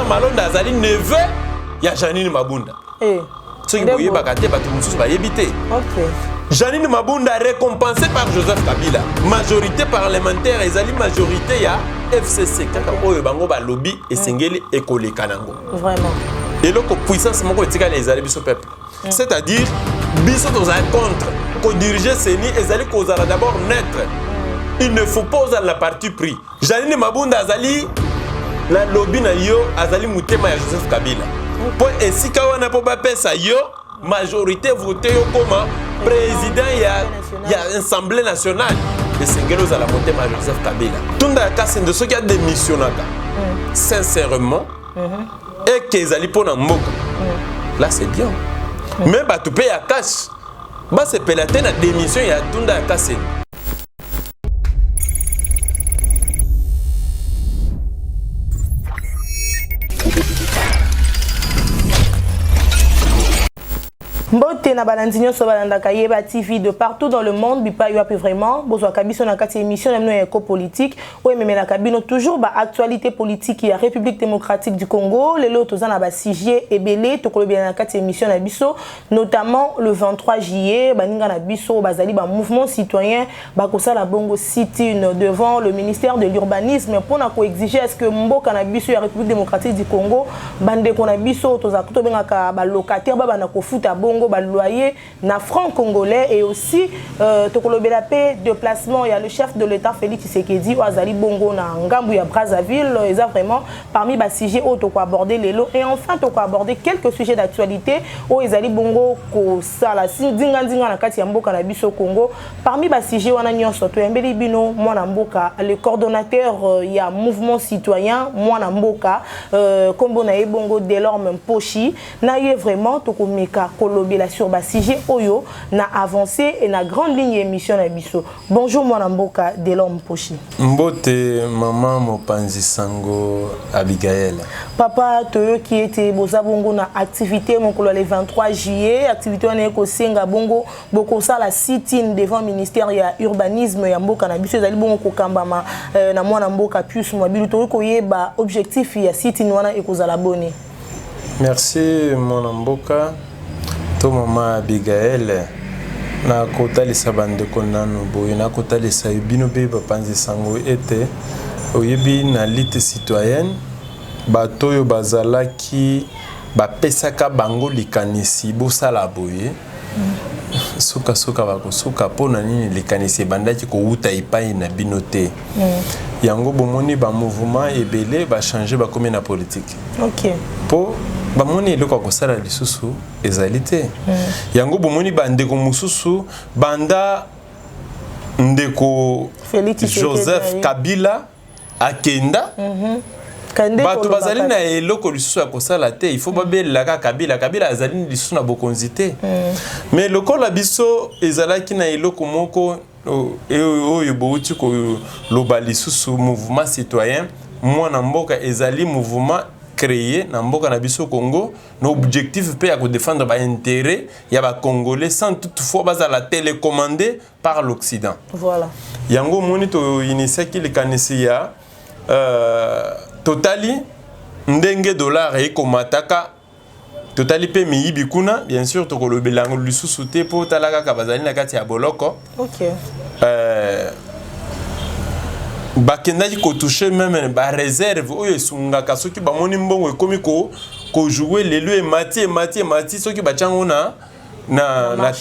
Malonda azali neveu ya Janine Mabunda. Ce qui voyait bakaté bato mususu ba yebité. OK. Janine Mabunda récompensé par Joseph Kabila. Majorité parlementaire ezali majorité ya FCC kaka oyo bango ba lobby esengeli ekole kanango. Vraiment. Et loko puissance moko etika les ezali biso peuple. C'est-à-dire biso toza contre ko diriger Seni ezali kozala d'abord naître. Il ne faut pas oser la partie pris. Janine Mabunda azali la lobby na yo azali mutema ya Joseph Kabila. Pour ainsi kawana po ba pesa yo majorité voté yo comme président ya Assemblée nationale. Et sengelo za la mutema ya Joseph Kabila. Tunda kase de ceux qui a démissionnaka. Sincèrement et que ezali pona mboka. Là c'est bien. Mais ba tu paye à cash. Ba se pelate na démission ya tunda kase. Mbote na balandinyo so balandaka yeba TV de partout dans le monde bipa yo ape vraiment bozwa kabiso na kati émission na éco politique ou memela kabino toujours ba actualité politique ya République démocratique du Congo lelo tozana ba sujet ebele tokolobela na kati émission na biso notamment le 23 juillet baninga na biso bazali ba mouvement citoyen ba kosala bongo sit-in devant le ministère de l'urbanisme pour na ko exiger est-ce que mboka na biso ya République démocratique du Congo bande ko na biso toza ko bengaka ba locataire ba na ko futa bongo ba loyer na franc congolais et aussi tokolobela pe déplacement il y a le chef de l'État Félix Tshisekedi ou azali bongo na ngambu ya Brazzaville ils ont vraiment parmi ba sujets auto ko aborder les lots et enfin to ko aborder quelques sujets d'actualité où ezali bongo ko sala dinga na kati ya mboka na biso Congo parmi ba sujets wana nyonso to yembeli bino mwana mboka le coordonnateur il y a mouvement citoyen mwana mboka kombo na ebongo Delorme Mposhi na ye vraiment to ko meka la sur Bassigé Oyo na avancé et na grande ligne émission na biso. Bonjour mon amboka Delorme Mposhi. Mbote maman Mopanzi Sango Abigail. Papa Toyo qui était bozabongo na activité mon le 23 juillet activité on est ko senga bongo boko ça la sit-in devant ministère ya urbanisme ya mboka na biso ezali bongo ko kambama na mwana mboka plus mo bilu to ko yeba objectif ya sit-in wana ekozala boni. Merci mon amboka. To mama Abigail na kotalisa bandeko nanu boye na kotalisa bino be bapanzi sango ete oyebi na lite citoyenne bato yo bazalaki bapesaka bango likanisi bosala boye suka bakosuka pona nini likanisi bandaki kouta epai na bino te yango bomoni ba mouvement ebele ba changer ba komi na politique. OK. Po bamoni eloko kosala lisusu ezali te yango bomoni bandeko mususu banda ndeko Joseph Kabila akenda bato bazali na eloko lisusu akosala te il faut babelaka Kabila azali lisusu na bokonzi te mais lokola biso ezalaki na eloko moko oyo bouti ko loba lisusu mouvement citoyen mwana mboka ezali mouvement créé na mboka na biso Congo l'objectif peut à défendre ba intérêt ya ba congolais sans toutefois bazala télécommandé par l'Occident. Voilà. Yango monito inisaki le kanisi ya totali ndenge dollar e komataka totali pe miyibi kuna bien sûr to kolobelango lisusu te po talaka ka bazali na kati ya boloko. OK. Bakendaki ko toucher même ba réserve oyo esungaka soki ba moni mbongo ekomi ko jouer lelo e mati soki ba chango na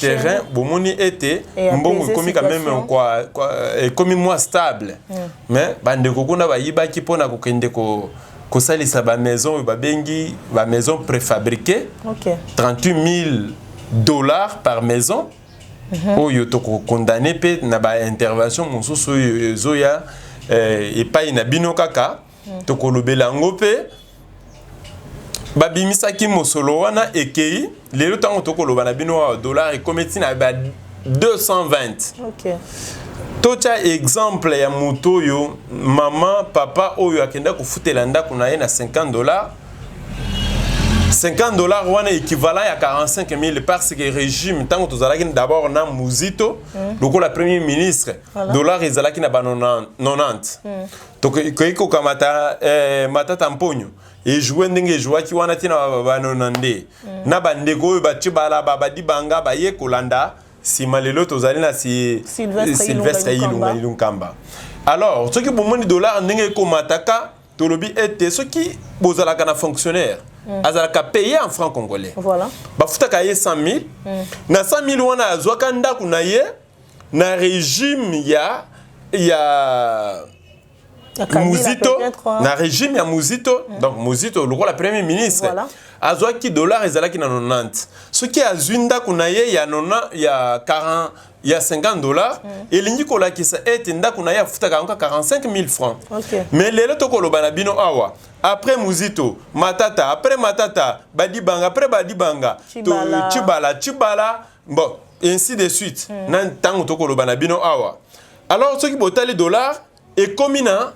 terrain bomoni ete mbongo ekomi quand même quoi ekomi moins stable mais bande kokuna ba yibaki pona kokende ko salisa ba maison ba bengi ba maison préfabriquée. OK. $38,000 par maison. Oyo to condamné pe na ba intervention mosusu zoya et pas ina bino kaka to kolobela ngope babimisa ki mosolo wana ekei lelo tango to koloba na bino dollar et cometi na ba 220. OK. Tocha exemple ya moto yo maman papa oyo akenda ko futela ndako na ye na $50. $50 wana équivalent à 45 000 parce que le régime tant que tozalaki d'abord na muzito loko la premier ministre dollar ezalaki na 90 donc ko kamata matata mponyo et jouer ndenge jouer qui wana tina banonande na bandeko ba tibala babadi banga ba ye kolanda si malelo tozali na si Sylvestre Ilunga. Alors ce qui pour moi dollar ndenge ko mataka tolobi était ce qui bozalaka na fonctionnaire azalaka payé en francs congolais. Voilà. Ba futaka ye 100 000 na 100 000 wana azwaka ndaku na ye na régime ya Muzito, na régime ya Muzito, donc Muzito, le roi premier ministre. Voilà. Azwa ki dollar ezalaki na 90. Ce qui a zunda kunaye ya 40 ya 50 dollars et lingi kola ki sa et nda kunaye futaka 45 000 francs. Okay. Mais lelo to koloba na bino awa. Après Muzito, Matata, après Matata, Badibanga, après Badibanga, Chibala, bon, et ainsi de suite. Nan tango to koloba na bino awa. Alors ce qui botali dollars est commis na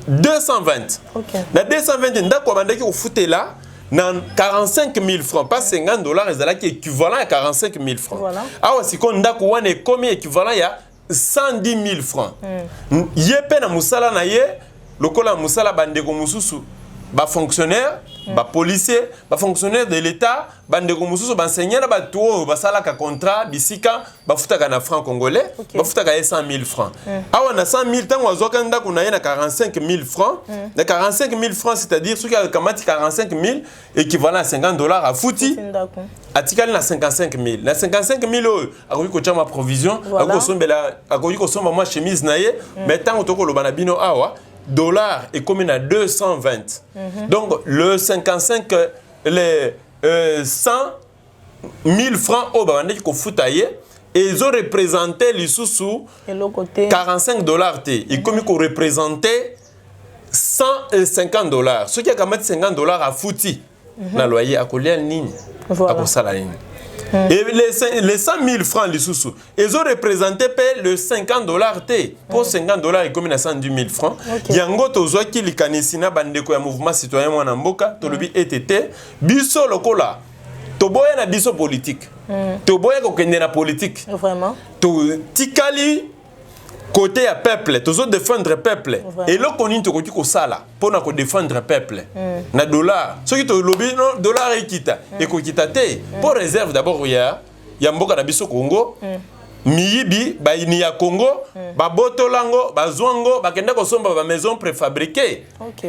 220. Okay. Na 220, ndako bandaki au fouté là, na 45 000 francs, pas 50 dollars, qui est équivalent à 45 000 francs. Voilà. Ah, si on ndako wane est commis équivalent à 110 000 francs. Yépe na musala na ye, lokola musala bandeko mususu, ba fonctionnaire, ba policier, ba fonctionnaire de l'État, bandeko mususu, ba enseignant, ba tuo, ba salaka contrat, bisika, ba futaka na franc congolais, ba futaka 100 000 francs. Awa na 100 000 tango azoka ndako na ye na 45 000 francs. Na 45 000 francs, c'est-à-dire ceux qui ont kamati 45 000 équivalent à 50 dollars à fouti. Atikali na 55 000. Na 55 000 akoki ko chama provision, akoki ko somba moi chemise na ye, mais tango toko lo banabino awa dollar est commun à 220. Donc le 55 les 100 000 francs au bandé ko foutaye et ils ont représenté les sous 45 dollars té et comme ils représenté 150 dollars. Ce qui a quand même 50 dollars à fouti na loyer à coller en ligne à pour ça la ligne. Et les 100 000 francs, les sous, ils ont représenté le 50 dollars T. Pour 50 dollars, ils communent à 110 000 francs. Yango tozo qui li kanisina bandeko ya mouvement citoyen mwana mboka, tolobi ETT, biso lokola. Toboya na biso politique. Toboya ko kende na politique. Vraiment. To tikali côté à peuple, toujours défendre peuple. Et là qu'on into ko sala pour na ko défendre peuple. Na dollar. Ce qui to lobby non dollar ekita et ko kitate pour réserve d'abord ya mboka na biso Congo. Miyibi ba ini ya Congo, ba botolango, ba zwango, ba kenda ko somba ba maison préfabriquée. OK.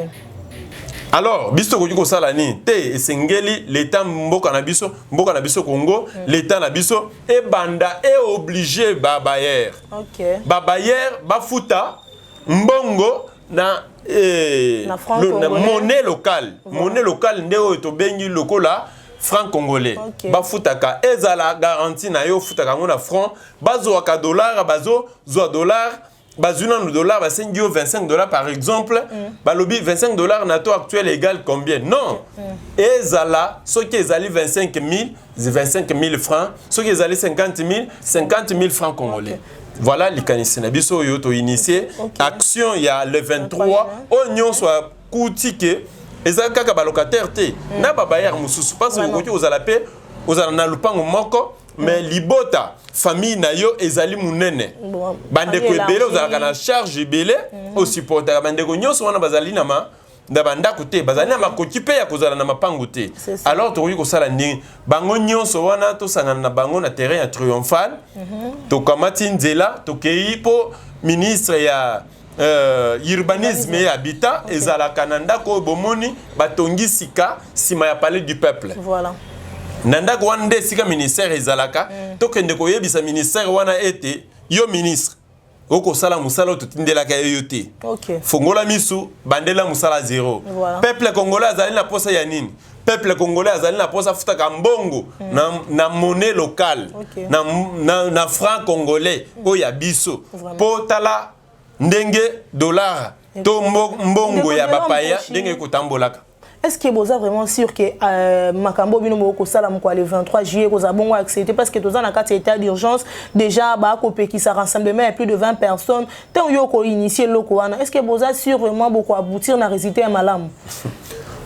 Alors, biso ko sala ni te esengeli l'état mboka na biso Congo, l'état na biso e banda est obligé ba bayer. OK. Ba bayer ba futa mbongo na monnaie locale. Monnaie locale ndeo to bengi lokola franc congolais. Ba futaka ezala garantie na yo futaka ngona franc, bazo ka dollar, bazo zo dollar. Bazuna nos dollars, bah 25 dollars par exemple, bah lobby 25 dollars NATO actuel égale combien? Non. Et zala, ceux qui ont 25 000 francs, ceux qui ont 50 000 francs congolais. Voilà les canisina. Biso yoto initié. Action il y a le 23. Oignon soit coutike. Et ça kaka balocataire te. Na babayar mususu parce que côté aux alapé, aux alana lupango moko. Mais libota famille na yo ezali munene bandeko ebele ozalaka na charge ebele osupportaka bandeko nyonso wana bazali na bandako te bazali na makoki mpe ya kozala na mapango te. Alors tokoki kosala ndenge bango nyonso wana tosangana na bango na terrain ya triomphal tokamati nzela tokei mpo ministre ya urbanisme et habitat ezalaka na ndako bomoni batongi sika nsima ya palais du peuple. Voilà. Nanda kwande sika ministère ezalaka tokende koyebisa ministère wana ete yo ministre oko sala musala totindelaka yo te. Fongola misu bandela musala 0. Peuple congolais azali na posa ya nini? Peuple congolais azali na posa futaka mbongo na monnaie locale na franc congolais oya biso po tala ndenge dollar to mbongo ya bapaya ndenge kotambolaka. Est-ce que vous êtes vraiment sûr que Makambo Bino Kosala le 23 juillet vous avez bon accepté parce que tous en cas d'état d'urgence déjà qui ça rassemblement à plus de 20 personnes tant yo initié lokoana est-ce que vous êtes sûr vraiment beaucoup aboutir na résultat à malam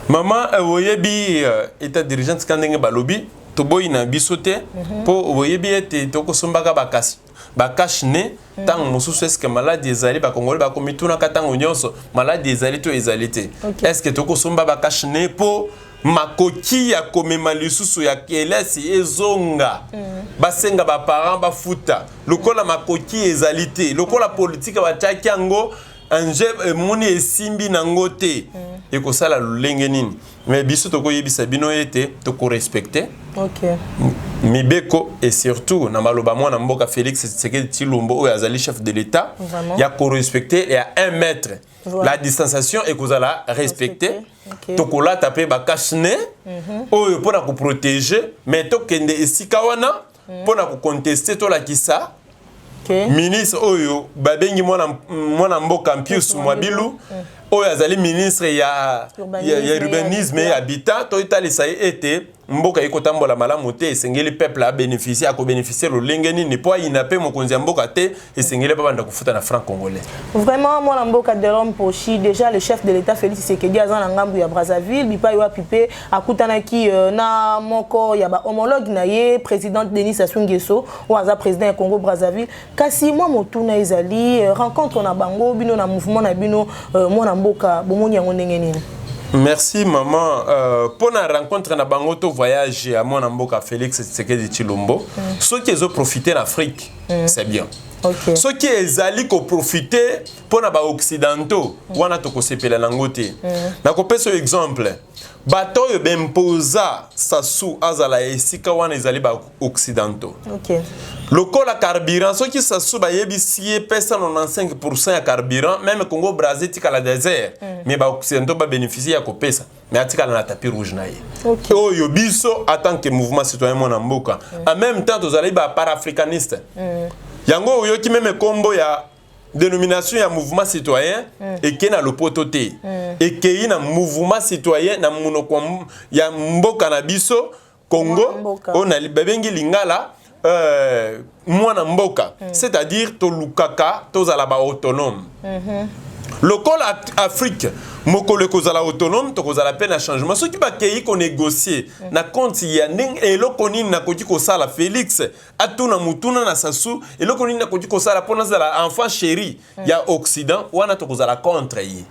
maman oyebi état d'urgence kandenge balobi to boyina bisote po oyebi ete to kosombaka bakasi ba cache ne tant mosusu est-ce que maladie ezali ba congolais ba komituna katango nyonso maladie ezali to ezalité est-ce que toko somba ba cache ne po makoki ya komema lisusu ya kelesi ezonga basenga ba parents ba futa lokola makoki ezalité lokola politique ba tchaki yango anje moni esimbi nango te ekosala lolenge nini mais biso tokoyebisa bino ete toko respecter mibeko et surtout na maloba mwana mboka Félix Tshisekedi Tshilombo oyo azali chef de l'État ya ko respecter ya 1 mètre la distanciation ekozala respecter tokola taper ba cache-nez oyo pona ko protéger mais tokende esika wana pona ko contester to la kisa ministre oyo babengi mwana mboka Mpius Mwabilu oyo azali ministre ya urbanisme et habitat to italisa ete mboka ikotambola malamu te esengeli peuple a bénéficier à bénéficier le lengeni ni po ina pe mokonzi mboka te esengeli pa banda kufuta na franc congolais. Vraiment mwana mboka de l'homme pochi déjà le chef de l'état Félix Tshisekedi azana ngambu ya Brazzaville bipa yo pipe akutana ki na moko ya ba homologue na ye président Denis Sassou Nguesso ou aza président ya Congo Brazzaville kasi moi motuna ezali rencontre na bango bino na mouvement na bino mwana mboka bomoni yango ndenge nini. Merci maman. Pour la rencontre na bango to voyage à mon mboka Félix Tshisekedi Tshilombo. Ceux qui ont profité d'Afrique, c'est bien. Ceux qui ont profité pour les occidentaux, wana to ko sepela nangote. Na ko pesa exemple. Bato yo bempoza Sassou azala esika wana ezali ba occidentaux. Lokola carburant, ceux qui Sassou ba yebisie pesa 95% ya carburant, même Congo Brazzaville tika la désert, mais ba occidentaux ba bénéficier ya ko pesa, mais atika na tapis rouge na ye. Oyo biso en tant que mouvement citoyen mona mboka. En même temps tozali ba para-africaniste. Yango oyo ki même combo ya dénomination ya mouvement citoyen et qui na lopoto te et qui na mouvement citoyen na monoko ya mboka na biso Congo on a babengi lingala mwana mboka c'est-à-dire to lukaka to zala ba autonome lokola Afrique mokolo kozala autonome to kozala pe na changement ceux qui ba kei ko négocier na compte ya ning eloko nini na koki ko sala Félix atuna mutuna na Sassou eloko nini na koki ko sala pona zala enfant chéri ya Occident wana to kozala contre yi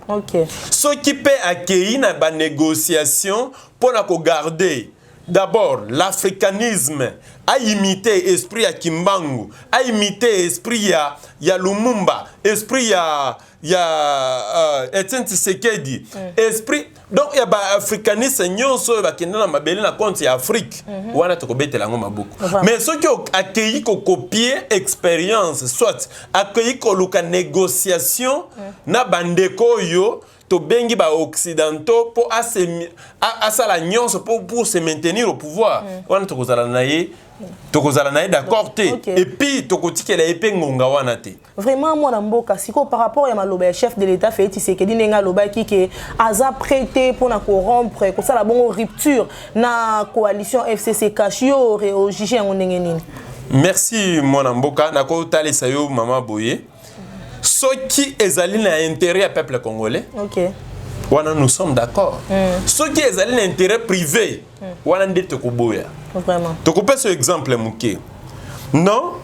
ceux qui pe akei na ba négociation pona ko garder d'abord l'africanisme a imité esprit ya Kimbangu a imité esprit ya Lumumba esprit ya Etienne Tshisekedi esprit donc ya ba africaniste nyonso ba kenda na mabele na compte ya Afrique wana to ko betela ngo mabuku mais ceux qui accueilli ko copier expérience soit accueilli ko luka négociation na bandeko yo to bengi ba occidentaux pour asala nyonso pour se maintenir au pouvoir wana to kozala na ye d'accord te et puis to kotikela epé ngonga wana te vraiment mwana mboka siko par rapport ya maloba chef de l'état Félix Tshisekedi nenga loba ki ke aza prêté pour na corrompre ko sala bongo rupture na coalition FCC Kashio au jugé en ndenge nini. Merci mwana mboka na ko talisa yo mama boye ceux qui ezali na intérêt à peuple congolais wana nous sommes d'accord ceux qui ezali na intérêt privé wana ndete ko boya vraiment to ko pesa exemple muke non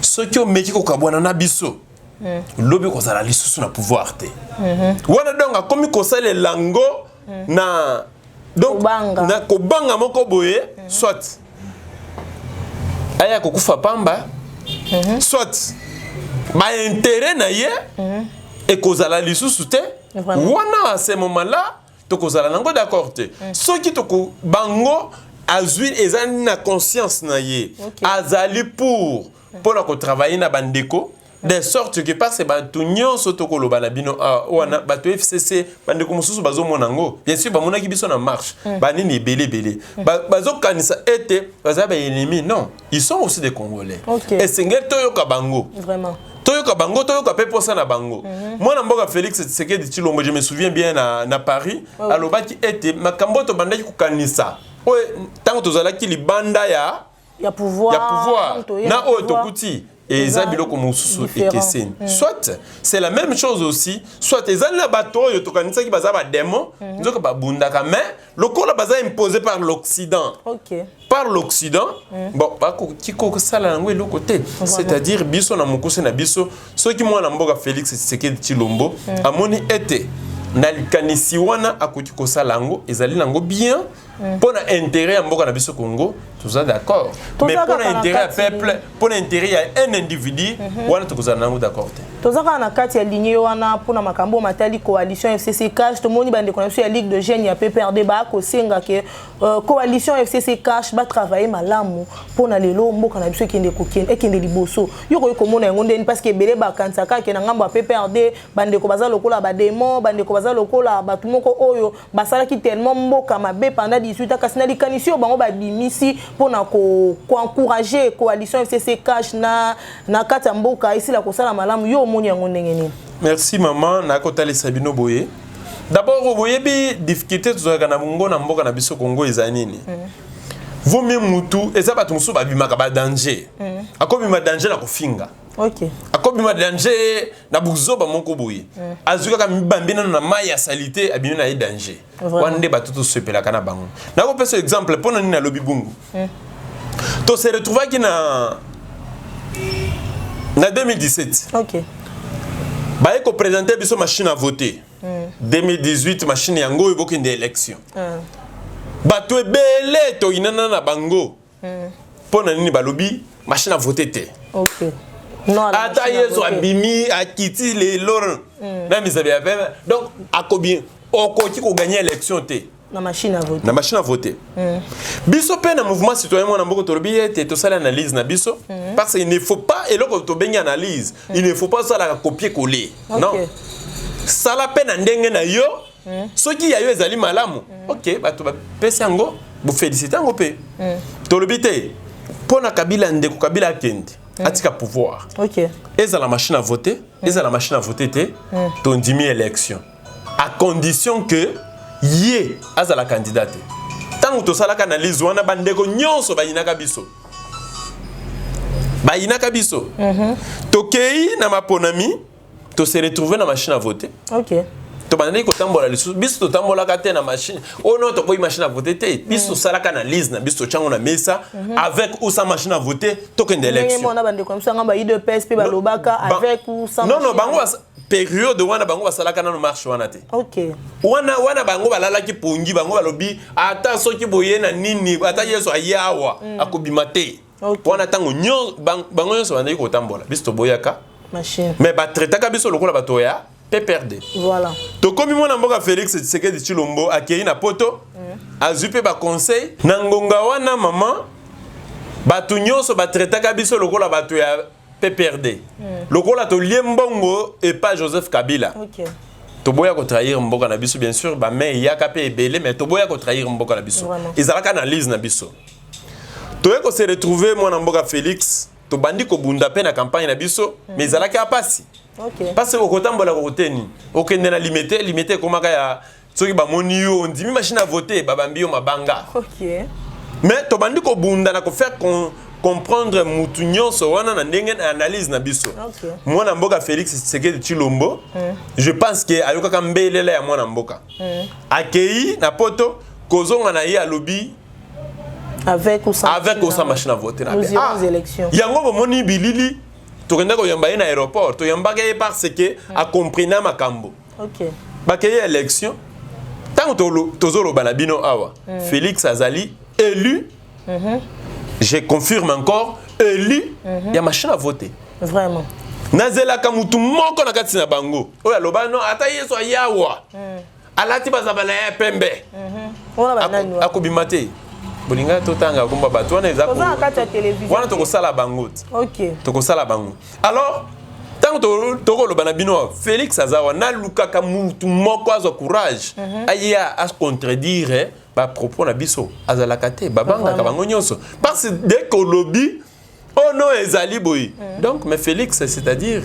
ceux qui ont meki ko kabwana na biso lobi ko sala lisusu na pouvoir te wana donc comme ko sala lango na donc na ko banga moko boye soit aya ko kufa pamba soit ba intérêt na ye et kozala lisusu te wana à ce moment là to kozala nango d'accord te ceux qui to ko bango azui ezali na conscience na ye azali pour la ko travailler na bandeko de sorte que parce que bato nyonso to koloba na bino wana bato FCC bandeko mususu bazo monango bien sûr ba monaki biso na marche ba nini belé bazo kanisa ete baza ba ennemi non ils sont aussi des Congolais et sengel toyoka bango vraiment toyoka bango toyoka pe posa na bango mwana mboka Félix Tshisekedi Tshilombo je me souviens bien na Paris alobaki ete makambo to bandaki kukanisa oye tango tozalaki libanda ya pouvoir na oyo tokuti et eza biloko mosusu ekeseni. Soit c'est la même chose aussi, soit ezali na bato oyo tokanisaki baza ba démon, nzoka babundaka mais lokola baza imposé par l'Occident. OK. Par l'Occident, bon, kiko sala nango eloko te, c'est-à-dire biso na mokuse na biso, soki mwana mboka Félix Tshisekedi Tshilombo amoni ete na likanisi wana akoki kosala yango ezali nango bien pour intérêt ya mboka na biso Congo, tout ça d'accord. Mais pour intérêt ya peuple, pour intérêt ya un individu, wana tokozala nango d'accord te. Tozaka na kati ya ligne wana pona makambo matali coalition FCC Cash to moni bande connexion ya Ligue de Jeunes ya PPRD ba ko senga ke coalition FCC Cash ba travailler malamu pona lelo mboka na biso kende kokende ekende liboso yoko komona yango ndeni parce que belé ba kansaka ke na ngambo ya PPRD bande ko baza lokola ba démon bande ko baza lokola ba tumoko oyo basala ki tellement mboka mabe pendant 18 ans kasi na likanisio bango ba bimisi pona ko encourager coalition FCC Cash na kati ya mboka ici la kosala malamu yo. Merci maman, na kotali Sabino Boye. D'abord, vous voyez difficulté tout na mungo na mboka na biso Congo ezanini. Vous même mutu eza batu musu ba bimaka ba danger. Akobi ma danger na kofinga. OK. Akobi ma danger na buzoba moko boye. Azuka ka mibambina na mai ya salité abino na danger. Wande batu to sepela kana bango. Na ko pesa exemple pona ni na lobi bungu. To se retrouva ki na 2017. OK. Bah, il faut présenter une machine à voter. 2018, machine yango évoque une élection. Bah, tu es belé, tu es na bango. Pour nani balobi, machine à voter te. OK. Non. Ata yeso abimi akiti les lorons. Na misabe ape. Donc, akobien, okoki ko gagner élection te. La machine à voter. La machine à voter. Biso pe na mouvement citoyen mo na mboko tolobi ete to sala analyse na biso parce qu'il ne faut pas et loko to bengi analyse, il ne faut pas ça la copier coller. Non. Sala pe na ndenge na yo, soki ya yo ezali malamu. OK, ba to ba pesa ngo, bu féliciter ngo pe. Tolobi te pona Kabila ndeko Kabila kende. Atika pouvoir. OK. Eza la machine à voter, eza la machine à voter te ton dimi élection. À condition que yé aza la candidate. Tant que ça la analyse wana bandeko nyonso bayinaka biso. Bayinaka biso. Tokei na maponami, to se retrouver na machine à voter. OK. To bandeko ko tambola lisu, biso to tambola ka te na machine. Oh non, to boy machine à voter te. Biso sala ka analyse na biso chango na mesa avec ou sans machine à voter, token d'élection. Non, bandeko comme ça ngamba IDPS pe balobaka avec ou sans. Non, bango période wana bango basalaka na marche wana te. OK. Wana bango balala ki pongi bango balobi ata soki boye na nini ata yeso ayawa akobima te. Wana tango nyo bango yeso bandaki ko tambola biso to boyaka machine. Mais ba traitaka biso lokola batoya PPRD. Voilà. To komi mona mboka Félix Tshisekedi Tshilombo akei na poto azupe ba conseil na ngonga wana mama batu nyonso ba traitaka biso lokola batoya PPRD. Lokola to liembongo et pas Joseph Kabila. OK. To boya ko trahir mboka na biso bien sûr ba mais yaka pe belé mais to boya ko trahir mboka na biso. Ezalaka analyse na biso. To yeko se retrouver moi na mboka Félix to bandi ko bunda pe na campagne na biso mais ezalaka apasi. OK. Parce que ko tambola ko teni. Okende na limité komaka ya soki ba moni yo ndimi machine à voter ba bambi yo mabanga. OK. Mais to bandi ko bunda na ko faire comprendre mutu nyonso wana na ndenge na analyse na biso. Okay. Mwana mboka Félix Tshisekedi Tshilombo, je pense que ayoka kambelela ya mwana mboka. Akei na poto kozonga na ye alobi avec ou sans machine à voter na élections. Yango bomoni bilili tokenda ko yamba na aéroport, to yamba ke parce que a compris na makambo. OK. Bakeye élection. Tant tozolo balabino awa. Félix Azali élu. Je confirme encore, élu, il y a machine à voter. Vraiment. Nazela kamutu moko na kati na bango. Oya loba no ata yeso yawa. Alati bazabala ya pembe. Ona banani wa. Akobimate. Bolinga totanga komba bato wana ezako. Oza kati ya télévision. Wana toko sala bango. OK. Toko sala bango. Alors, tant toko loba na bino Félix Azawa na lukaka mutu moko azo courage. Aya à contredire ba propos na biso azalaka te babanga ka bango nyonso parce que dès que lobby oh non ezali boy donc mais Félix c'est-à-dire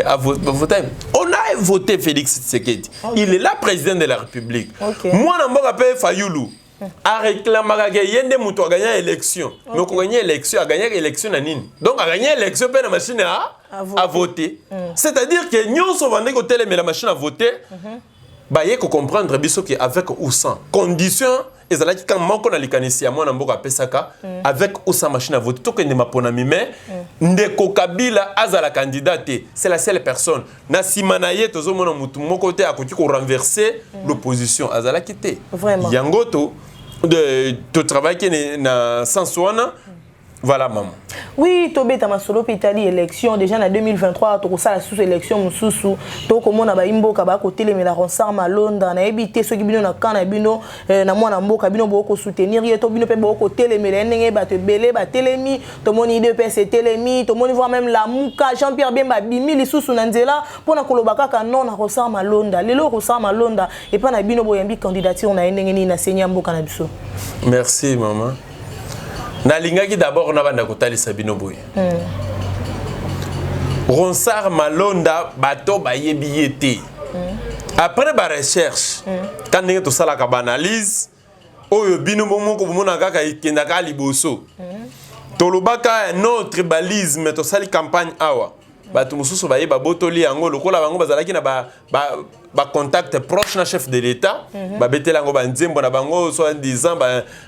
à voter on a voté Félix Tshisekedi il est là président de la République moi na mboka pe Fayulu a réclamé que yende muto a gagné l'élection. Mais on gagné l'élection, a gagné l'élection à nini. Donc a gagné l'élection pour la machine à voter. C'est-à-dire que nous sommes vendés côté mais la machine à voter. Bah il faut comprendre biso que avec ou sans condition ezalaki quand moko na likanisi ya mwana mboka pesaka avec ou sans machine à voter to que ndema pona mime ndeko Kabila azala candidate c'est la seule personne na simana ye tozo mona mutu moko te akoki ko renverser l'opposition azala kité vraiment yango to travail qui na sens wana. Voilà, maman. Oui, Tobé Tamasolo Pétali élection déjà en 2023 to ça la sous-élection mususu to komona ba imboka ba ko telemela Ronsard Malonda na ebité soki bino na kana bino na mwana mboka bino boko soutenir ye to bino pe boko telemela ndenge ba te belé ba telemi to moni IDPS telemi to moni voir même la muka Jean-Pierre Bemba bimi lisusu na nzela pona kolobaka ka non na Ronsard Malonda lelo Ronsard Malonda et pas na bino boyambi candidature na ndenge ni na senya mboka na biso. Merci maman. Nalingaki d'abord na banda kotali Sabino Boy. Ronsard Malonda bato ba yebiyete. Après ba recherche, quand ndenge to sala ka analyse, oyo bino momo ko mona kaka ikenda ka liboso. Tolobaka non tribalisme to sali campagne awa. Bato mususu ba yeba botoli yango lokola bango bazalaki na ba contact proche na chef de l'état, ba betela ngo ba nzembo na bango soit disant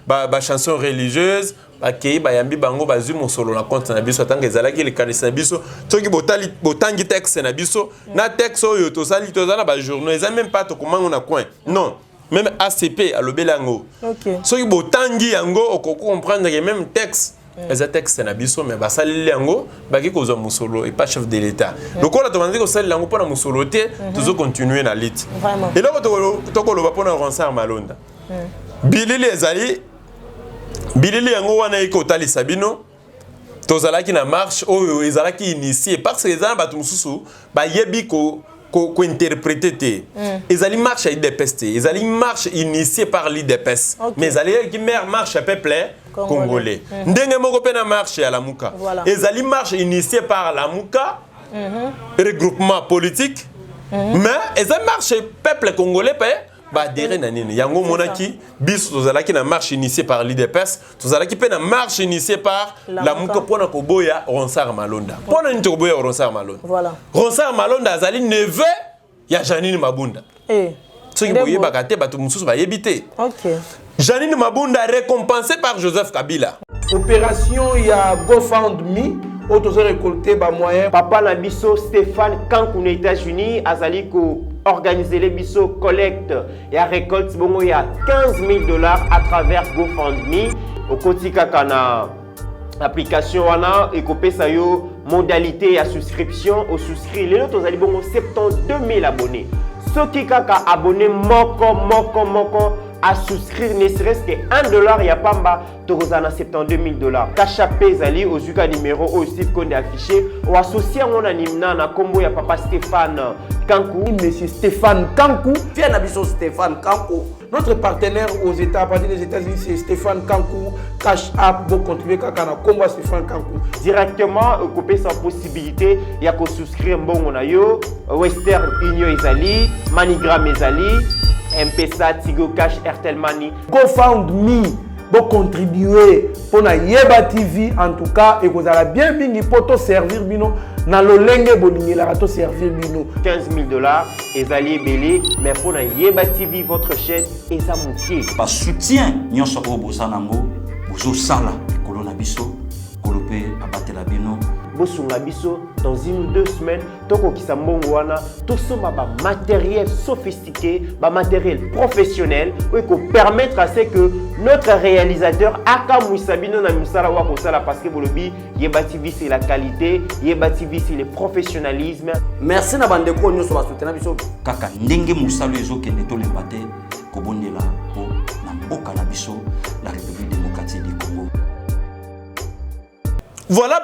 ba chanson religieuse. Bakei bayambi bango bazui mosolo na compte na biso tanga ezalaki le kanisa na biso soki botangi texte na biso na texte oyo to sali to zana ba journaux eza même pas to komango na coin non même ACP a lobelango soki botangi yango okoko comprendre que même texte eza texte na biso mais basali yango baki kozwa mosolo et pas chef de l'état lokola to bandiko sali yango pona mosolo te tozo continuer na lit et là to koloba pona Ronsard Malonda bilili ezali bilili yango wana iko tali sabino tozalaki na marche oyo ezalaki initié parce que ezana batu mususu ba yebi ko interpréter te ezali marche à IDPS te ezali marche initiée par l'IDPS mais ezali qui mère marche à peuple congolais ndenge moko pe na marche à la muka ezali marche initiée par la muka regroupement politique mais ezali marche peuple congolais pe ba adhéré na nini yango monaki biso tozalaki na marche initiée par l'IDPS tozalaki pe na marche initiée par la muka pona koboya Ronsard Malonda pona nito koboya Ronsard Malonda voilà Ronsard Malonda azali neveu ya Janine Mabunda soki boye bakate bato mususu ba yebite Janine Mabunda récompensé par Joseph Kabila opération ya GoFundMe auto récolter ba moyen papa na biso Stéphane Kankou aux États-Unis azali ko organiser les biso collecte et à récolte bongo ya $15,000 à travers GoFundMe au kotika kana application wana et kopesa yo modalité à souscription au souscrit les autres azali bongo 72,000 abonnés soki kaka abonné moko à souscrire ne serait-ce que $1 ya pamba tozana $72,000 kachapé zali au zuka numéro au Steve Konde affiché ou associé mon animna na combo ya papa Stéphane Kankou monsieur Stéphane Kankou vient na biso Stéphane Kankou notre partenaire aux États à partir des États-Unis c'est Stéphane Kankou cash app pour contribuer kaka na combo Stéphane Kankou directement couper sa possibilité ya ko souscrire mbongo na yo Western Union ezali Manigram ezali M-Pesa, Tigo Cash, Airtel Money. GoFundMe pour contribuer pour na Yeba TV en tout cas et vous allez bien bingi pour te servir bino na lolenge bolingi la to servir bino $15,000 ezali belé mais pour na Yeba TV votre chaîne eza moutier ba soutien nyonso ko bosanango bozo sala kolona biso kolope abatela bino bosunga biso dans 1 ou 2 semaines toko kisambongo wana tout ça ba matériel sophistiqué ba matériel professionnel qui permettre à ce que notre réalisateur aka muisabino na misala wa kosala parce que bolobi Yeba TV c'est la qualité Yeba TV c'est le professionnalisme merci na bande ko nyoso ba soutenir biso kaka ndenge musalo ezokende to lembate ko bondela po na mboka na biso la République démocratique du Congo. Voilà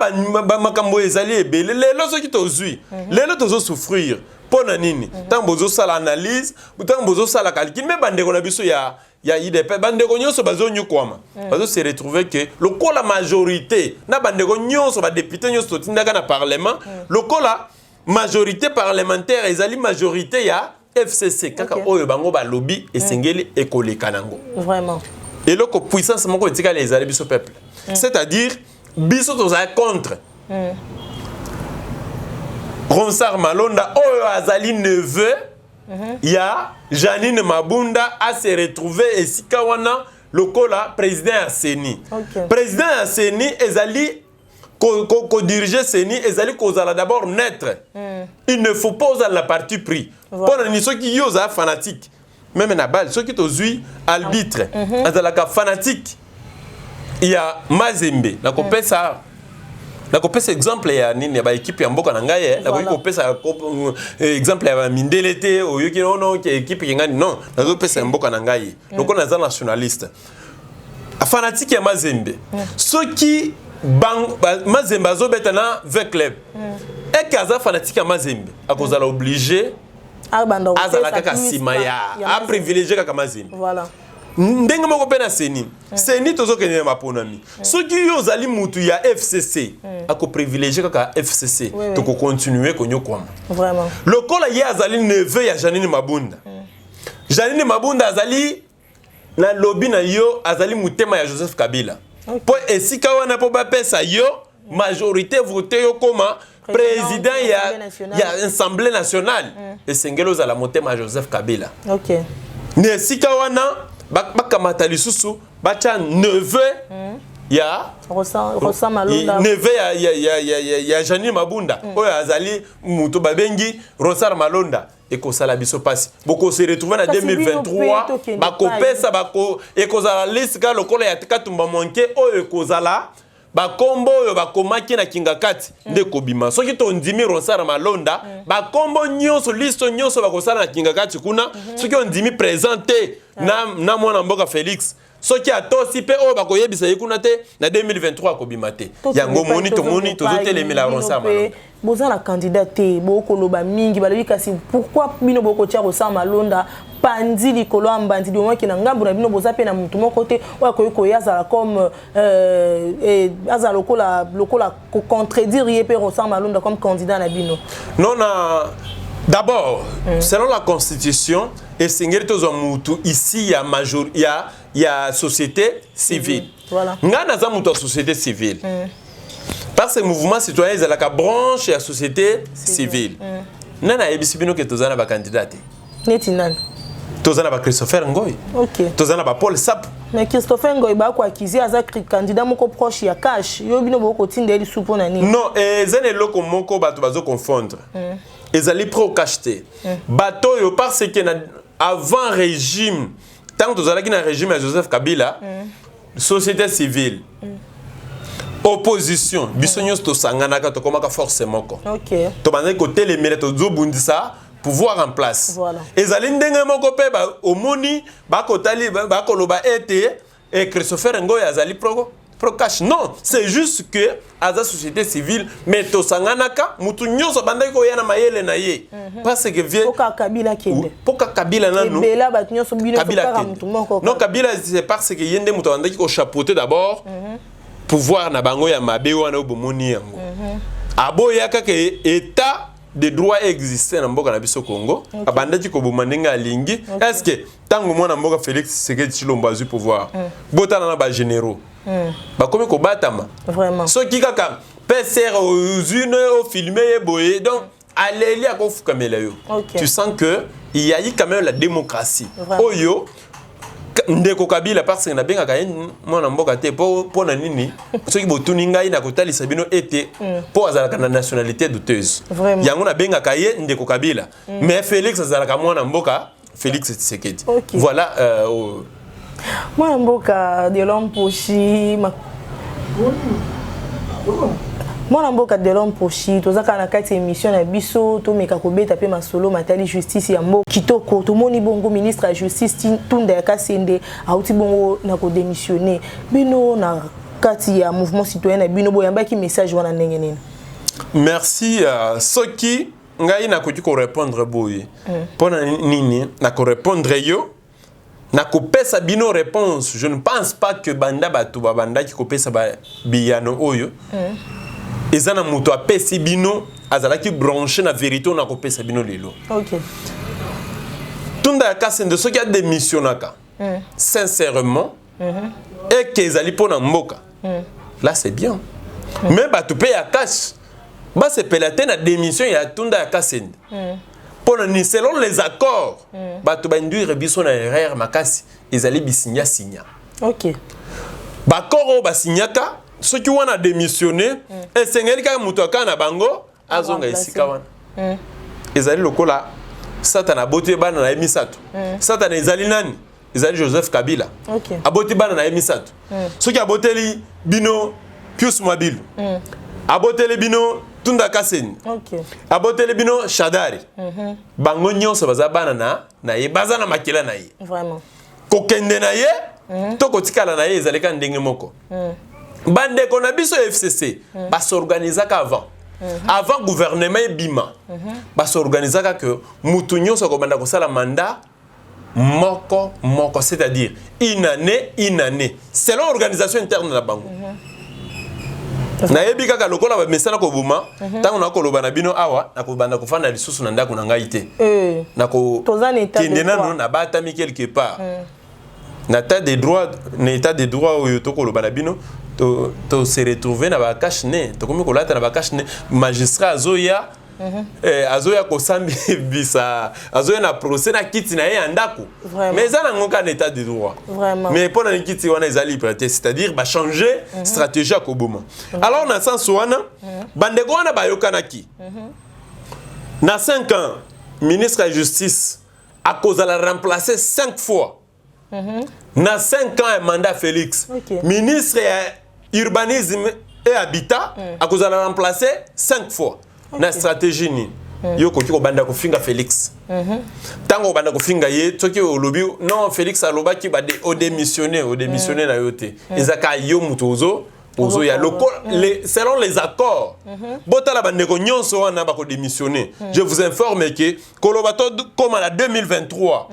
makambo ezali ebele lelo soki tozui lelo tozo souffrir pona nini tant bozo sala analyse tant bozo sala calcul mais bandeko na biso ya IDP bandeko nyonso bazo nyukwama bazo se retrouver que lokola majorité na bandeko nyonso ba député nyonso tindaka na parlement lokola majorité parlementaire ezali majorité ya FCC kaka oyo bango ba lobby esengeli ekoleka nango vraiment et la puissance moko etika les alliés biso peuple. C'est-à-dire biso toza contre. Ronsard Malonda oyo azali neveu ya Janine Mabunda a se retrouvé esika wana lokola président ya Seni. Président ya Seni ezali ko diriger Seni ezali kozala d'abord naître. Il ne faut pas oser la partie pris. Pour les ceux qui yosa fanatique. Même na balle ceux qui tozui arbitre azalaka fanatique. Il y a Mazembe la kopesa la kopesa exemple ya nini ba équipe ya mboka na ngai la kopesa exemple ya Mindelete oyoki no équipe ngani non la kopesa mboka na ngai donc on est nationaliste fanatique ya Mazembe ceux qui Mazembe azobeta na 20 club et kaza fanatique ya Mazembe akozala obligé azala kaka sima ya a privilégier kaka Mazembe voilà. Ndenge moko pena Seni Seni tozo kenye maponami soki yo zali mutu ya FCC ako privilégier kaka FCC toko continuer konyo kwama vraiment lokola ye azali neveu ya Janine Mabunda Janine Mabunda azali na lobby na yo azali mutema ya Joseph Kabila po esika wana po bapesa yo majorité voté yo koma président ya Assemblée nationale esengelo za la mutema ya Joseph Kabila OK ne esika wana bakamata lisusu bacha neveu ya Rosa Malonda neveu ya Janine Mabunda oyo azali muto babengi Ronsard Malonda ekosala biso pasi boko se retrouver na 2023 bakopesa bako ekozala lisika lokola ya Katumba Monke oyo ekozala bakombo oyo bakomaki na kingakati nde kobima soki tondimi Ronsard Malonda bakombo nyonso listo nyonso bakosala na kingakati kuna soki ondimi présenter na mwana mboka Félix soki atosi pe oyo bakoyebisa yekuna te na 2023 kobima te yango moni tozotelemela Ronsard Malonda boza la candidate boko loba mingi balobi kasi pourquoi bino boko tia Ronsard Malonda pandi likolo ambandi de moi ki na ngambu na bino boza pe na mutu moko te oyo koyiko yazala comme azala lokola ko contredire ye pe Ronsard Malonda comme candidat na bino non d'abord selon la constitution et singeri tozo mutu ici il y a société civile voilà ngana za mutu société civile parce que le mouvement citoyen est la branche de la société civile. Nana ebisi bino ke tozana ba candidat. Neti nani? Tozana ba Christopher Ngoy. OK. Tozana ba Paul Sap. Mais Christopher Ngoy ba ko akizi aza candidat moko proche ya cash. Yo bino boko tindeli supo na nini? Non, ezene loko moko bato bazo confondre. Ezali pro cacheté. Bato yo parce que avant régime, tant que tozala ki na régime ya Joseph Kabila, société civile. Opposition, bisognos to sanganaka to komaka forcément ko. OK. To bandé côté les mérite to bundisa pouvoir en place. Voilà. Ezali ndenge moko pe ba omoni ba kotali ba koloba ete et Christopher Ngoy azali pro cash. Non, c'est juste que aza société civile mais to sanganaka mutu nyonso bandé ko yana mayele na ye. Parce que vie Poka Kabila kende. Poka Kabila nanu. Bela ba nyonso bino Kabila mutu moko. Non, Kabila c'est parce que yende mutu bandé ko chapeauter d'abord. Pouvoir na bango ya mabe wana obomoni yango aboyaka ke état de droit existait na mboka na biso Congo abandaki ko bomandenga alingi est-ce que tango mwana mboka Félix Tshisekedi Tshilombo azui pouvoir botana na ba généraux ba komi ko batama vraiment so ki kaka PCR usine au filmer boye donc aleli akofukamela yo tu sens que il y a eu quand même la démocratie oyo ndeko Kabila parce que na benga ka mwana mboka te po na nini soki botuni ngai na kotalisa bino ete po azalaka na nationalité douteuse yango na benga ka ye ndeko Kabila mais Félix azalaka mwana mboka Félix Tshisekedi voilà mwana mboka de l'homme pochi mwana mboka de l'homme pochi tozaka na kati émission na biso to meka kobeta pe masolo matali justice ya mboka kitoko to moni bongo ministre ya justice Tunda ya Kasende auti bongo na ko démissionner bino na kati ya mouvement citoyen na bino boyambaki message wana ndenge nini merci soki ngai na koki ko répondre boye pona nini na ko répondre yo na kopesa bino réponse je ne pense pas que banda batu banda ki kopesa ba biyano oyo ezana muto apesi bino azalaki branché na vérité na kopesa bino lelo. OK. Tunda ya Kasende soki a démissionnaka. Sincèrement, et que ezali pona mboka. Là c'est bien. Mais ba tu paye à cash. Ba c'est pelaté na démission ya tunda ya kasende. Pona ni selon les accords, ba tu ba induire biso na erreur makasi ezali bisigna signa. OK. Ba koro ba signaka ceux qui wana démissionné et sengeli ka muto kana bango azonga esika wana. Ezali lokola Satana boté bana na emisatu. Satana ezali nani? Ezali Joseph Kabila. OK. Aboté bana na emisatu. Ceux qui aboteli bino Pius Mwabilu. Aboteli bino Tunda Kaseni. OK. Aboteli bino Shadari. Bango nyonso baza bana na ye baza na makila na ye. Vraiment. Kokende na ye to kotikala na ye ezali ka ndenge moko. Bande ko na biso FCC ba s'organisaka avant. Avant gouvernement ebima. Ba s'organisaka que mutu nyonso ko banda ko sala mandat moko, c'est-à-dire une année, selon l'organisation interne de la banque. Nayebi kaka lokola ba mesana ko buma, tango na ko lobana bino awa, na ko banda ko fana lisusu na ndako na ngai te. Na ko kendena no na batami quelque part. Na état de droit, na état de droit oyo to ko lobana bino, to se retrouver na ba cache ne, to komi ko lata na ba cache ne, magistrat azoya azoya kosambi bisa azoya na procès na kiti na ye andako mais ça n'a aucun état de droit. Vraiment. Mais pour na kiti wana ezali liberté, c'est-à-dire ba changer stratégie à Koboma. Alors na sens wana bandeko wana bayokanaki na 5 ans ministre de la justice a cause la remplacer 5 fois. Na 5 ans mandat Félix ministre urbanisme et habitat a cause la remplacer 5 fois. Na stratégie ni yo ko kiko banda ko finga Félix tango banda ko finga ye toki o lobi non Félix aloba ki ba démissionner na yote ezaka yo mutozo ozo ya loko selon les accords botala bande ko nyonso wana ba ko démissionner. Je vous informe que kolobato comme en 2023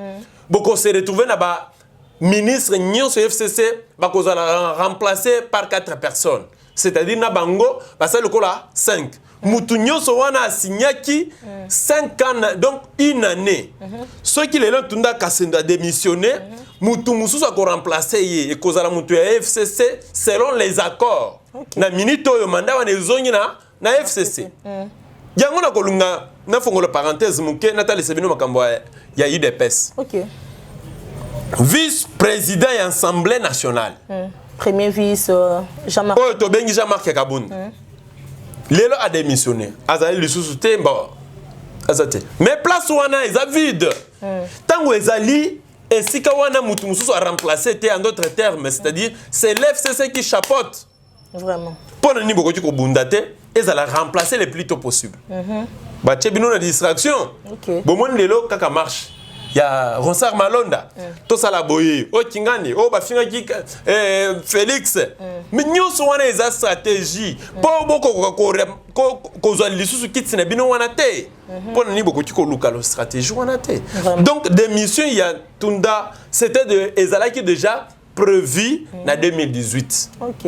boko se retrouver na ba ministre nyonso FCC ba ko za remplacer par 4 personnes, c'est-à-dire na bango ba sa lokola 5. Mutu nyonso wana asignaki 5 ans, donc une année. Ceux qui les ont tunda kasenda démissionné, mutu mususu ko remplacer ye et kozala mutu ya FCC selon les accords. Na minute oyo manda wana ezongi na FCC. Yango na kolunga na fongola parenthèse muke Nathalie Sebino makambo ya UDPS. OK. Vice-président et Assemblée nationale. Premier vice Jean-Marc. Oh to bengi Jean-Marc Kabunda. Lelo a démissionné. Azali lisusu te mba. Azate. Mais place wana eza vide. Tango ezali esika wana mutu mususu a remplacé te en d'autres termes, c'est-à-dire c'est l'FCC qui chapeaute. Vraiment. Pour nani boko tiko bundate, ezala remplacer le plus tôt possible. Ba tchebino na distraction. OK. Bomoni lelo kaka marche. Ya Ronsard Malonda, to sala boye, o Kingani, o ba finga ki Félix. Mais nyonso wana eza stratégie. Po boko ko zo lisusu kiti na bino wana te. Po nani boko ki ko luka lo stratégie wana te. Donc des missions il y a tunda, c'était de ezalaki déjà prévu na 2018. OK.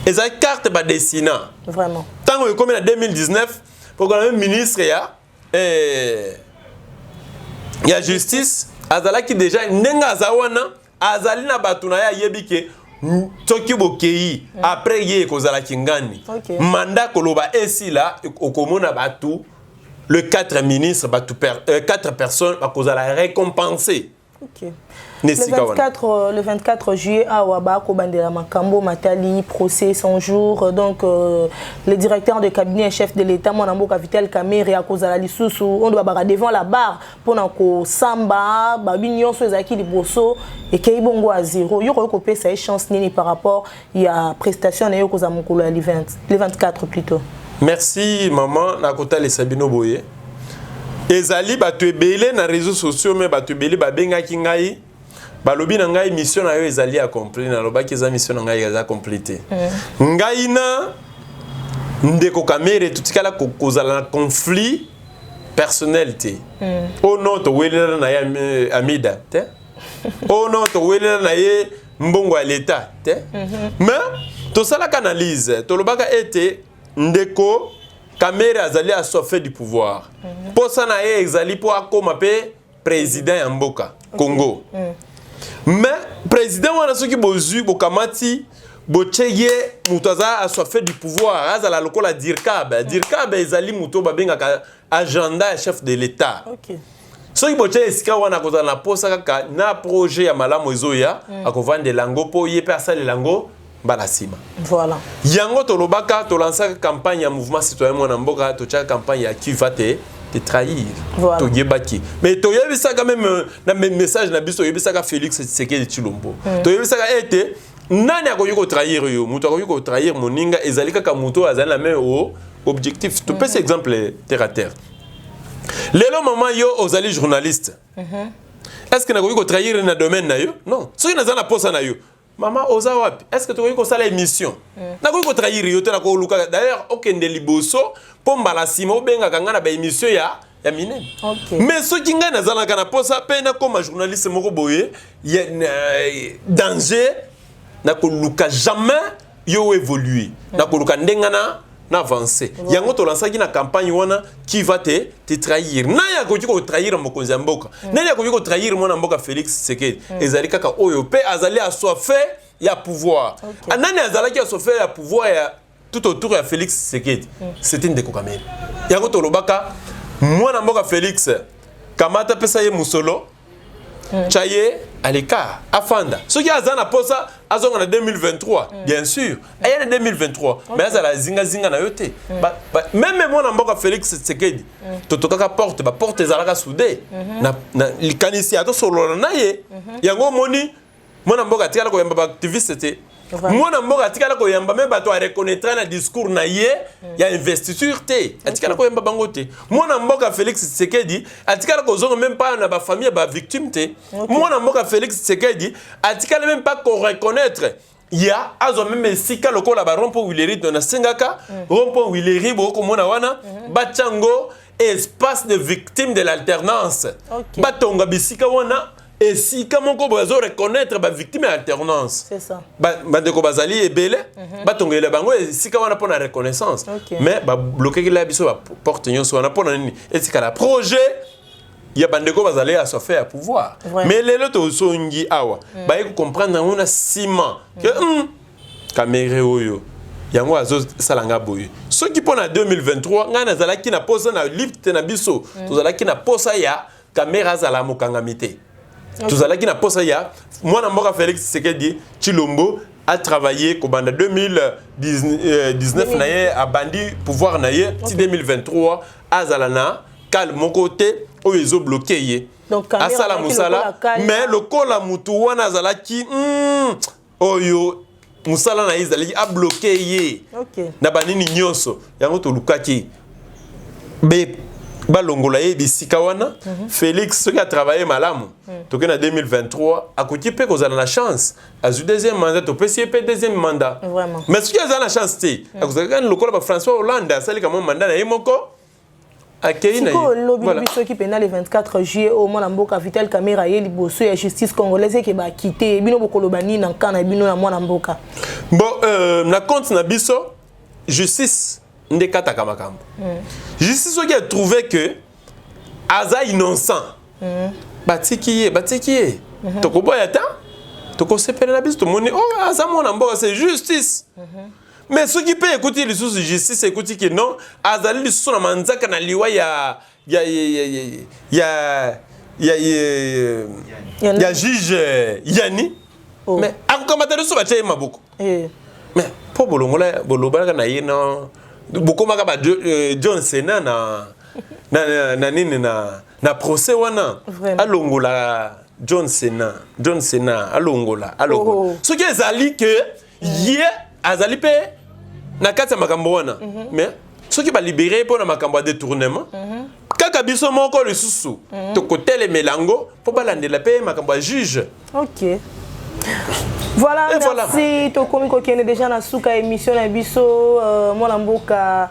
Eza carte ba dessinant. Vraiment. Tango comme en 2019, pour que le ministre il y a justice azalaki déjà nenga zawana azali na batuna ya yebike toki bokei après ye kozala kingani mandat koloba esila okomona batu le 4 ministres batu 4 personnes bakozala récompensé. OK. Le 24 juillet à Ouaba, Kobandela Makambo, Matali, procès 100 jours. Donc, le directeur de cabinet et chef de l'État, Monambo Kavitel Kamere, à cause de la Lissoussou, on doit avoir devant la barre pour qu'on samba, Babignon, Sozaki, Liboso, et Keibongo à 0. Il y aura coupé sa chance par rapport à la prestation de Yoko Zamokolo le 24 plutôt. Merci, maman, Nakota les Sabino Boye. Ezali, batu ebele na réseaux sociaux, mais batu ebele babenga kingai. Balobi na ngai mission na yo ezali accompli na loba ki za mission na ngai eza complété. Ngai na ndeko Kamere tutikala kozala na conflit personnel te. Oh non to welela na ya Amida te. Oh non to welela na ye mbongo ya l'état te. Mais to sala analyse to lobaka ete ndeko Kamere azali a sauver du pouvoir. Pour ça na ye ezali pour akoma pe président ya mboka Congo. mais président wana soki bozui bokamati bocheye mutaza a soit fait du pouvoir azala lokola dirkab ezali muto babengaka agenda chef de l'état. OK. Soki bocheye esika wana kozala na posa kaka na projet ya malamu ezoya akovande lango po ye pe asali lango bala sima. Voilà. Yango tolobaka tolansa campagne ya mouvement citoyen mona mboka tocha campagne ya qui va te trahir. Voilà. To yebaki. Mais to yebisa quand même na message na biso yebisa ka Félix Tshisekedi Tshilombo. To yebisa ka ete nani akoki ko trahir yo muto akoki ko trahir moninga ezali kaka muto azali na même objectif. To pese exemple terre à terre. Lelo maman yo ozali journaliste. Est-ce que nakoki ko trahir na domaine na yo? Non. Soki nazana na posa na yo. Maman oza wapi? Est-ce que tu as fait l'émission? Na ko trahir yo te na ko luka. D'ailleurs, okende liboso pomba la sima obenga kanga na ba émission ya mine. OK. Mais ce qui nga nazana kana posa pe na comme journaliste moko boye, y a danger na ko luka jamais yo évoluer. Na ko luka ndenga na avancer. Yango to lansaki na campagne wana qui va te trahir. Na ya ko trahir mokonzi ya mboka. Na ya ko trahir mona mboka Félix Tshisekedi. Ezali kaka oyo pe azali assoiffé ya pouvoir. Anani azalaki assoiffé ya pouvoir ya tout autour ya Félix Tshisekedi. C'était Ndeko Kamere. Yango to lobaka mwana mboka Félix kamata pesa ye musolo. Chaye aleka afanda. Ce qui azana posa azonga na 2023 bien sûr. Aya na 2023 mais azala zinga na yote. Même moi na mboka Félix Tshisekedi totokaka porte ba porte ezalaka soudé na likanisi ato solo na ye. Yango moni mwana mboka tikala ko yamba ba activiste te. Mwana mboka tikala ko yamba même bato a reconnaître na discours na ye ya investiture te. Atikala ko yamba bango te. Mwana mboka Félix Tshisekedi atikala ko zonga même pas na ba famille ba victime te. Mwana mboka Félix Tshisekedi atikala même pas ko reconnaître ya azo même sika lokola ba rompo wileri na sengaka rompo wileri boko mona wana bachango espace de victimes de l'alternance. Batonga bisika wana et si comment on peut reconnaître ba victime alternance. C'est ça. Ba de ko bazali ebele ba tongela bango et si ka wana pona reconnaissance. Mais ba bloquer la biso ba porte nyonso wana pona nini et si la projet ya bandeko bazali à se faire pouvoir. Mais lelo to songi awa ba y comprendre on a ciment que caméra oyo yango azo salanga boye. Ce qui pona 2023 ngana zalaki na posa na lift na biso to zalaki na posa ya caméra zala mokangamite. Tout ça là qui n'a pas ça ya moi na mboka Félix Tshisekedi Tshilombo a travaillé comme en 2019 na ye a bandi pouvoir na ye ti 2023 azalana kal mon côté o ezo bloqué ye asala musala mais le kola mutu wana azalaki oyo musala na izali a bloqué ye na banini nyonso yango to lukaki be balongola ye bisika wana Félix ce qui a travaillé malamu toke na 2023 akuti pe kozala na chance azu deuxième mandat to pesi pe deuxième mandat vraiment mais ce qui a na chance te akuzaka lokola ba François Hollande asali kama mandat na ye moko akei na ye lobby biso ki pena le 24 juillet au mona mboka Vital Kamerhe ye liboso ya justice congolaise ke ba quitter bino bokoloba ni na kana bino na mwana mboka bon na compte na biso justice ndekata kamakambo. Justice qui a trouvé que Aza innocent. Batiki. Toko boyata. Toko sepele na biso to moni oh Aza mona mboka c'est justice. Mais ceux qui peut écouter les sources de justice écouter que non Aza li source na manzaka na liwa ya juge Yani. Mais akokamata so bache maboko. Mais po bolongola bolobaka na ye non Bukoma ba John Cena na nini na procès wana alongola John Cena alongola ce qui ezali que ye azali pe na kati ya makambo wana mais ce qui ba libérer pour na makambo de détournement kaka biso moko le susu to kotele melango pour balandela pe makambo ya juge. OK. Voilà, et merci. Tokomi kokene déjà na suka émission na biso mona mboka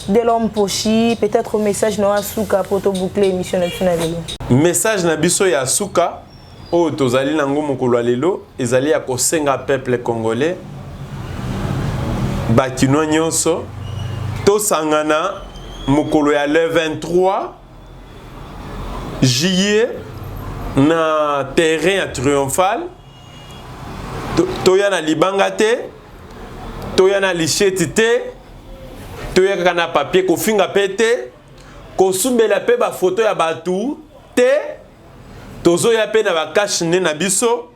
de l'homme pochi peut-être message na suka pour to boucler émission na lelo. Message na biso ya suka o tozali nango mokolo lelo ezali ya kosenga peuple congolais bakino nyonso to sangana mokolo ya le 23 juillet na terrain triomphal toya na libanga te, toya na licheti te, toya kaka na papier kofinga pe te, kosumbela pe ba photo ya batu te, tozoya pe na ba cache ne na biso,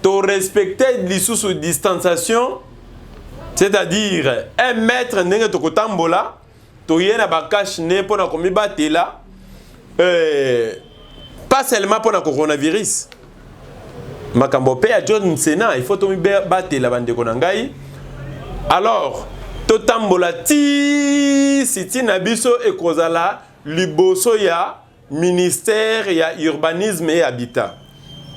to respecter lisusu distanciation, c'est-à-dire 1 mètre ndenge tokotambola, toye na ba cache ne pona komibatela, pas seulement pour le coronavirus. Makambo pe ya John Sena, il faut to mi battre la bande konangai. Alors, to tambola ti siti na biso e kozala liboso ya ministère ya urbanisme et habitat.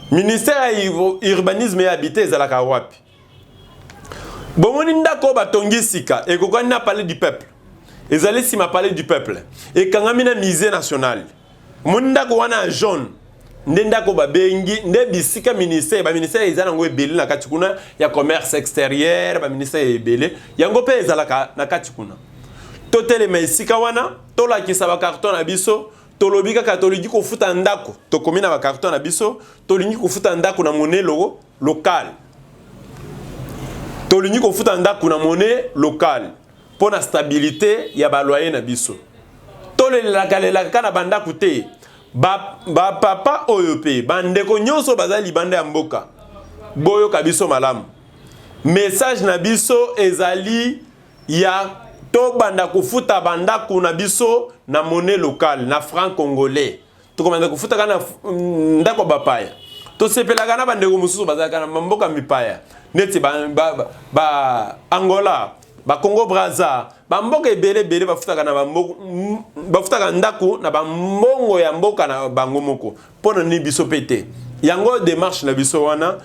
Ministère ya urbanisme et habitat ezalaka wapi? Bomoni ndako batongi sika e kokani na parler du peuple. Ezali si ma parler du peuple. E kangami na musée national. Mundako wana jaune ndendako babengi nde bisika ministère ba ministère ezana ngo ebele na kati kuna ya commerce extérieur ba ministère ebele yango pe ezalaka na kati kuna totele mesika wana tolakisa ba carton na biso tolobika katoliki ko futa ndako tokomi na ba carton na biso tolingi ko futa ndako na monnaie local tolingi ko futa ndako na monnaie local pour la stabilité ya ba loyer na biso tolelaka na bandako te ba papa oyope bandeko nyonso bazali bande ya mboka boyo kabiso malamu message na biso ezali ya to banda kufuta bandako na biso na monnaie locale na franc congolais to komanda kufuta kana ndako bapaya to sepelaka na bandeko mususu bazalaka na mboka mipaya neti ba Angola ba Congo Brazza ba mboka ebele bele bafutaka na bafutaka ndako na ba mbongo ya mboka na bango moko pona ni biso pete yango démarche na biso wana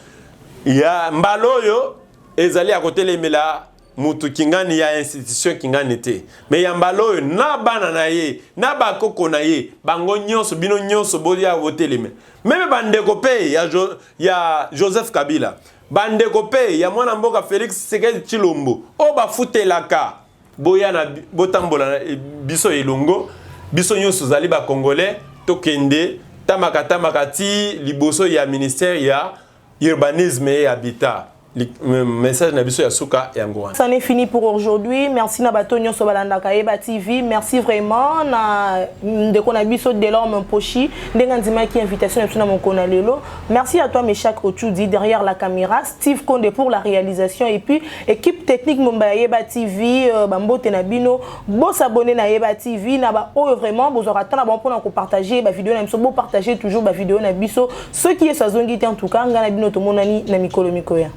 ya mbaloyo ezali à côté lemela mutu kingani ya institution kingani te mais ya mbaloyo na bana na ye na bakoko na ye bango nyonso bino nyonso boya voter lemela même bandeko pe ya Joseph Kabila bandeko pe ya mwana mboka Félix Tshisekedi Tshilombo o bafutelaka boya na botambola biso elongo biso nyonso zali ba congolais tokende tamaka ti liboso ya ministère ya urbanisme et habitat. Message na biso ya suka yango. Ça n'est fini pour aujourd'hui. Merci na bato nyonso balanda Kayeba TV. Merci vraiment na ndeko na biso Delorme Mposhi ndenga ndima ki invitation na mon kona lelo. Merci à toi Meshak Ochudi derrière la caméra, Steve Konde pour la réalisation et puis équipe technique Mumba Yeba TV bambote na bino bo s'abonner na Yeba TV na ba o vraiment bo aura tant bon pour partager ba vidéo na biso bo partager toujours ba vidéo na biso ce qui est sa zone en tout cas ngana bino to monani na mikolo mikoya.